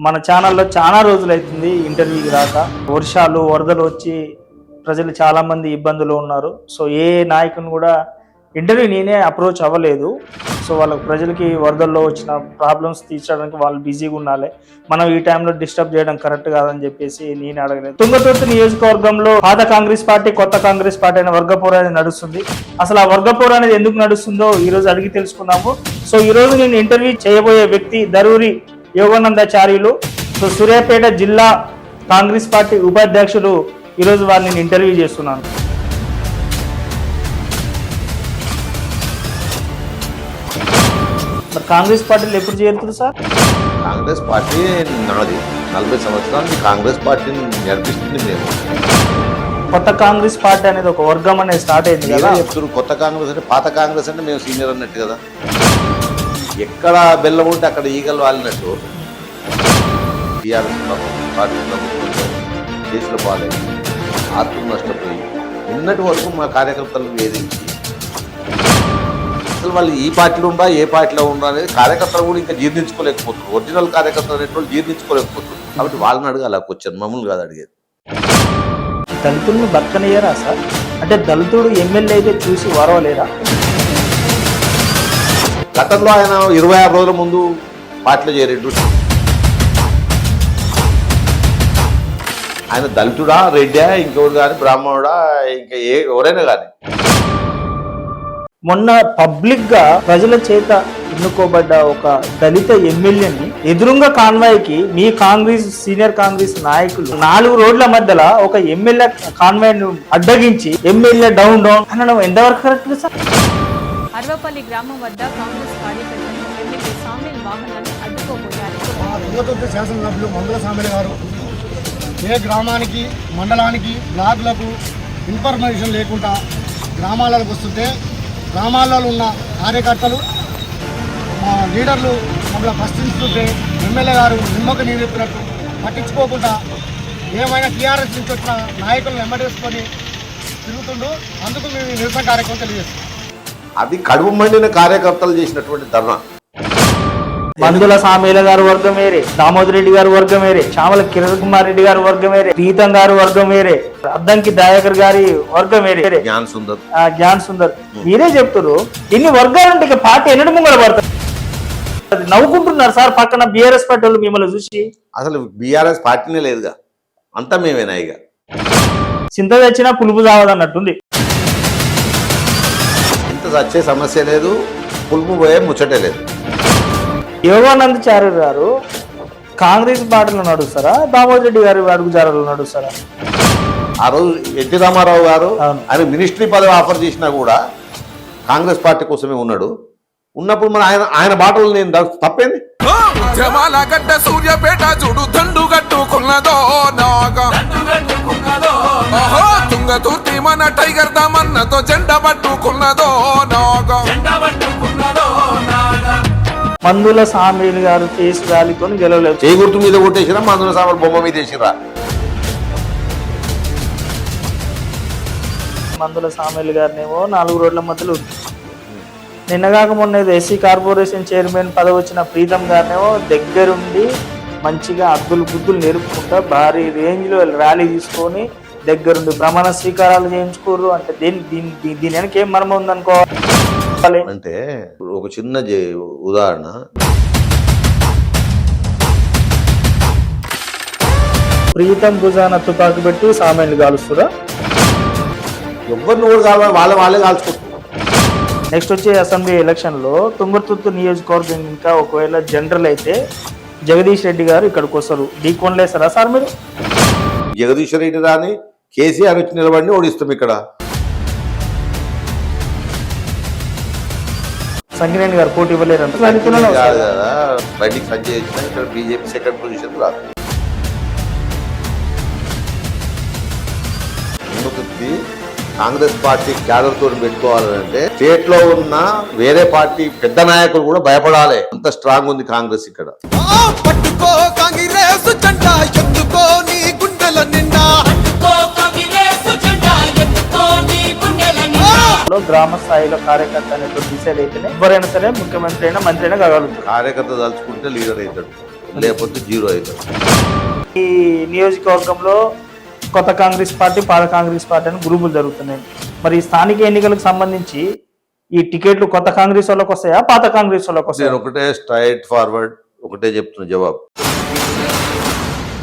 మన ఛానల్లో చాలా రోజులు అవుతుంది ఇంటర్వ్యూకి రాక. వర్షాలు వరదలు వచ్చి ప్రజలు చాలా మంది ఇబ్బందులు ఉన్నారు. సో ఏ నాయకుని కూడా ఇంటర్వ్యూ నేనే అప్రోచ్ అవ్వలేదు. సో వాళ్ళకి ప్రజలకి వరదల్లో వచ్చిన ప్రాబ్లమ్స్ తీర్చడానికి వాళ్ళు బిజీగా ఉండాలి, మనం ఈ టైంలో డిస్టర్బ్ చేయడం కరెక్ట్ కాదని చెప్పేసి నేను అడగలేదు. తుంగతుర్తి నియోజకవర్గంలో పాత కాంగ్రెస్ పార్టీ కొత్త కాంగ్రెస్ పార్టీ అయిన వర్గపోరు అనేది నడుస్తుంది. అసలు ఆ వర్గపోరు అనేది ఎందుకు నడుస్తుందో ఈ రోజు అడిగి తెలుసుకుందాము. సో ఈ రోజు నేను ఇంటర్వ్యూ చేయబోయే వ్యక్తి దరూరి యోగానందాచార్యులు. సో సూర్యాపేట జిల్లా కాంగ్రెస్ పార్టీ ఉపాధ్యక్షులు. ఈరోజు వారిని నేను ఇంటర్వ్యూ చేస్తున్నాను. మరి కాంగ్రెస్ పార్టీలో ఎప్పుడు చేరుతుంది సార్? కాంగ్రెస్ పార్టీ నాది 40 సంవత్సరాలు కాంగ్రెస్ పార్టీని నడిపిస్తుంది మేము. కొత్త కాంగ్రెస్ పార్టీ అనేది ఒక వర్గం అనేది స్టార్ట్ అయింది కదా. చెప్తారు కొత్త కాంగ్రెస్ అంటే పాత కాంగ్రెస్ అంటే మేము సీనియర్ అన్నట్టు కదా. ఎక్కడ బెల్లం ఉంటే అక్కడ ఈగలు వాలినట్టు టీఆర్ఎస్ పార్టీ కేసుల పాలై ఆత్మ నష్టపోయి నిన్నటి వరకు మా కార్యకర్తలను వేధించి అసలు వాళ్ళు ఈ పార్టీలో ఉందా ఏ పార్టీలో ఉందా అనేది కార్యకర్తలు కూడా ఇంకా జీర్ణించుకోలేకపోతున్నారు. ఒరిజినల్ కార్యకర్తలు అనేటువంటి జీర్ణించుకోలేకపోతున్నారు. కాబట్టి వాళ్ళని అడగాలి, వచ్చాను మమ్మల్ని కాదు అడిగేది. దళితులను బతకనియరా సార్? అంటే దళితుడు ఎమ్మెల్యే అయితే చూసి వరవలేరా? గతంలో ఆయన 26 రోజుల ముందు పార్టీలో చేరేడు. ఆయన దళితుడా, రెడ్డా, ఇంకెవరు కానీ బ్రాహ్మణుడా, ఇంకా ఎవరైనా కానీ మొన్న పబ్లిక్ గా ప్రజల చేత ఎన్నుకోబడ్డ ఒక దళిత ఎమ్మెల్యేని ఎదురుంగా కాన్వాయ్కి మీ కాంగ్రెస్ సీనియర్ కాంగ్రెస్ నాయకులు 4 రోడ్ల మధ్యలో ఒక ఎమ్మెల్యే కాన్వాయ్ అడ్డగించి ఎమ్మెల్యే డౌన్ అనడం ఎంతవరకు కరెక్ట్ సార్? అర్వపల్లి గ్రామం వద్ద కాంగ్రెస్ కార్యకర్తలు ఎమ్మెల్యే సామేల్ వాహనాన్ని అడ్డుకోబోయారు. తుంగతుర్తి శాసనసభ్యులు మందుల సామేల్ గారు ఏ గ్రామానికి మండలానికి బ్లాక్లకు ఇన్ఫర్మేషన్ లేకుండా గ్రామాలకు వస్తుంటే గ్రామాలలో ఉన్న కార్యకర్తలు లీడర్లు మమ్మల్ని ప్రశ్నిస్తుంటే ఎమ్మెల్యే గారు నిమ్మకు నీరెత్తినట్టు పట్టించుకోకుండా ఏమైనా టీఆర్ఎస్ నుంచి వచ్చిన నాయకులను వెంబడేసుకొని తిరుగుతుండు. అందుకు మేము నిరసన కార్యక్రమం తెలియజేస్తాం. అది కడుపు మండిన కార్యకర్తలు చేసినటువంటి ధర్నా. మందుల సామేల గారు వర్గం వేరే, దామోదర్ రెడ్డి గారు వర్గం వేరే, చామల కిరణ్ కుమార్ రెడ్డి గారు వర్గం వేరే, ప్రీతం గారు వర్గం వేరే, అద్దంకి దయాకర్ గారి వర్గం వేరే, జ్ఞాన్ సుందర్. మీరే చెప్తారు ఎన్ని వర్గాలంటే ఇక పార్టీ ఎన్నడూ ముంగల పడతారు. నవ్వుకుంటున్నారు సార్ పక్కన బీఆర్ఎస్ పార్టీ వాళ్ళు మిమ్మల్ని చూసి. అసలు బీఆర్ఎస్ పార్టీనే లేదుగా, అంతా మేమేనా. ఇక చింత తెచ్చినా పులుపు చావదన్నట్టుంది. ఇంత వచ్చే సమస్య లేదు, పులుపు పోయే ముచ్చటే లేదు. యోగానందాచార్య గారు కాంగ్రెస్ పార్టీలో నడుస్తారా, దామోదర్ రెడ్డి గారి అడుగుజాడలో నడుస్తారా? ఆ రోజు ఎన్టీ రామారావు గారు ఆయన మినిస్ట్రీ పదవి ఆఫర్ చేసినా కూడా కాంగ్రెస్ పార్టీ కోసమే ఉన్నాడు. ఉన్నప్పుడు మన ఆయన బాటలు నేను తప్పేంది. గడ్డ సూర్యపేట చూడు దండు కట్టుకున్నదో నాగా తుంగతుర్తి మన టైగర్ దమన్నతో జెండా పట్టుకున్నదో నాగా. మందుల సామేల్ గారు ఫేస్ వ్యాలీతో గెలవలేదు. చేయి గుర్తు మీద కొట్టేసిరా, మందుల సామేల్ బొమ్మ మీద వేసిరా. మందుల సామేల్ గారినేమో 4 రోడ్ల మధ్యలో నిన్నగాక మొన్న ఎస్సీ కార్పొరేషన్ చైర్మన్ పదవి వచ్చిన ప్రీతం గారినేమో దగ్గరుండి మంచిగా అద్దులు బుద్ధులు నేర్పుకుంటా భారీ రేంజ్లో ర్యాలీ తీసుకొని దగ్గరుండి ప్రమాణ స్వీకారాలు చేయించుకోరు. అంటే దీని వెనక ఏం మర్మం ఉందనుకోవాలి. అంటే ఒక చిన్న ఉదాహరణ, ప్రీతం భుజాన తుపాకి పెట్టి సామేలు కాలుస్తురా? ఎవరిని కూడా కావాలి, వాళ్ళే కాల్చుకుంటున్నారు. నెక్స్ట్ వచ్చే అసెంబ్లీ ఎలక్షన్లో తుంగతుర్తి నియోజకవర్గం ఇంకా ఒకవేళ జనరల్ అయితే జగదీష్ రెడ్డి గారు ఇక్కడికి వస్తారు. ఢీకొనలేస్తారా సార్ మీరు? జగదీష్ రెడ్డి రాని కేసీఆర్ వచ్చి నిలబడి ఓడిస్తాం. ఇక్కడ సంగినేని గారు పోటీ ఇవ్వలేరంట. బయటికి సంజయ్ వచ్చినా ఇక్కడ బీజేపీ సెకండ్ పొజిషన్ రాదు. కాంగ్రెస్ పార్టీ క్యాడర్ తోటి పెట్టుకోవాలంటే స్టేట్ లో ఉన్న వేరే పార్టీ పెద్ద నాయకులు కూడా భయపడాలి. అంత స్ట్రాంగ్ ఉంది కాంగ్రెస్ ఇక్కడ. గ్రామ స్థాయిలో కార్యకర్త అనేటువంటి డిసైడ్ అయితేనే ఎవరైనా సరే ముఖ్యమంత్రి అయినా మంత్రి అయినా కాగలుగుతారు. కార్యకర్త తలుచుకుంటే లీడర్ అవుతాడు. లేకపోతే జీరో అవుతుంది. ఈ నియోజకవర్గంలో కొత్త కాంగ్రెస్ పార్టీ, పాత కాంగ్రెస్ పార్టీ అని గ్రూపులు జరుగుతున్నాయి. మరి ఈ స్థానిక ఎన్నికలకు సంబంధించి ఈ టికెట్లు కొత్త కాంగ్రెస్ వాళ్ళకి వస్తాయా, పాత కాంగ్రెస్ వాళ్ళకి వస్తాయా? నేను ఒకటే స్ట్రైట్ ఫార్వర్డ్ ఒకటే చెప్తున్న జవాబు.